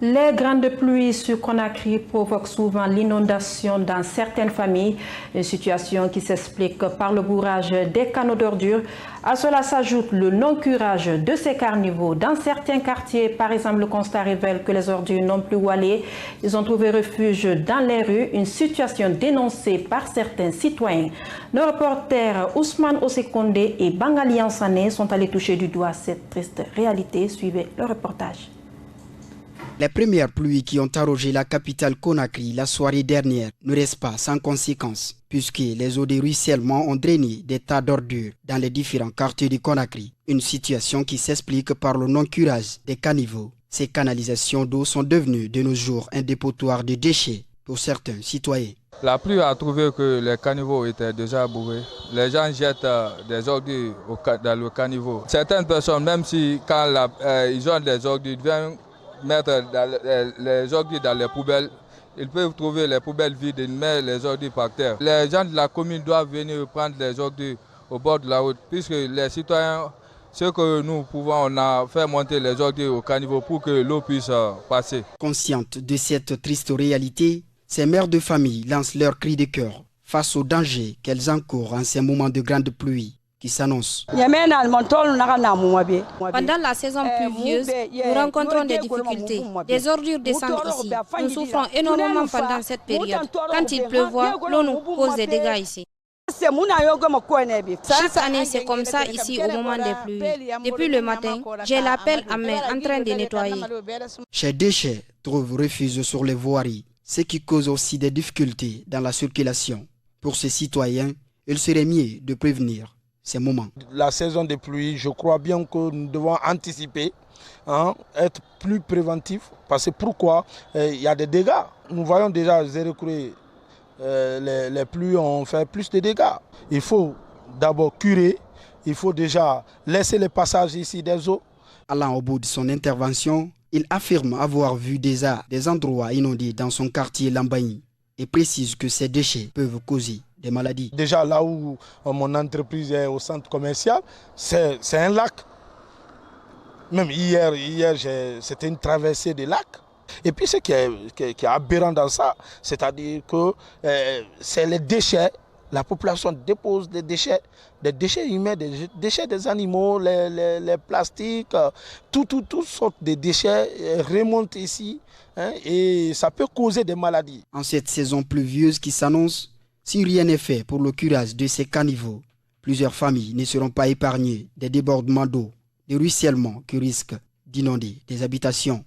Les grandes pluies sur Conakry provoquent souvent l'inondation dans certaines familles, une situation qui s'explique par le bourrage des canaux d'ordures. À cela s'ajoute le non-curage de ces carnivaux. Dans certains quartiers, par exemple, le constat révèle que les ordures n'ont plus où aller. Ils ont trouvé refuge dans les rues, une situation dénoncée par certains citoyens. Nos reporters Ousmane Osekonde et Bangali Ansane sont allés toucher du doigt cette triste réalité. Suivez le reportage. Les premières pluies qui ont arrosé la capitale Conakry la soirée dernière ne restent pas sans conséquences, puisque les eaux de ruissellement ont drainé des tas d'ordures dans les différents quartiers de Conakry. Une situation qui s'explique par le non-curage des caniveaux. Ces canalisations d'eau sont devenues de nos jours un dépotoir de déchets pour certains citoyens. La pluie a trouvé que les caniveaux étaient déjà bourrés. Les gens jettent des ordures dans le caniveau. Certaines personnes, même si quand ils ont des ordures, viennent mettre les ordures dans les poubelles. Ils peuvent trouver les poubelles vides et mettre les ordures par terre. Les gens de la commune doivent venir prendre les ordures au bord de la route, puisque les citoyens, ce que nous pouvons, on a fait monter les ordures au caniveau pour que l'eau puisse passer. Conscientes de cette triste réalité, ces mères de famille lancent leur cri de cœur face aux dangers qu'elles encourent en ces moments de grande pluie qui s'annoncent. Pendant la saison pluvieuse, nous rencontrons des difficultés. Des ordures descendent ici. Nous souffrons énormément pendant cette période. Quand il pleuvoit, l'eau nous cause des dégâts ici. Chaque année, c'est comme ça ici au moment des pluies. Depuis le matin, j'ai la pelle à main en train de nettoyer. Ces déchets trouvent refuge sur les voiries, ce qui cause aussi des difficultés dans la circulation. Pour ces citoyens, il serait mieux de prévenir ces moments. La saison des pluies, je crois bien que nous devons anticiper, être plus préventifs, parce que pourquoi il y a des dégâts. Nous voyons déjà les pluies ont fait plus de dégâts. Il faut d'abord curer, il faut déjà laisser le passage ici des eaux. Allant au bout de son intervention, il affirme avoir vu déjà des endroits inondés dans son quartier Lambagne et précise que ces déchets peuvent causer des maladies. Déjà là où mon entreprise est au centre commercial, c'est un lac. Même hier c'était une traversée des lacs. Et puis ce qui est aberrant dans ça, c'est-à-dire que c'est les déchets. La population dépose des déchets humains, des déchets des animaux, les plastiques, toutes sortes de déchets remontent ici et ça peut causer des maladies. En cette saison pluvieuse qui s'annonce, si rien n'est fait pour le curage de ces caniveaux, plusieurs familles ne seront pas épargnées des débordements d'eau, des ruissellements qui risquent d'inonder des habitations.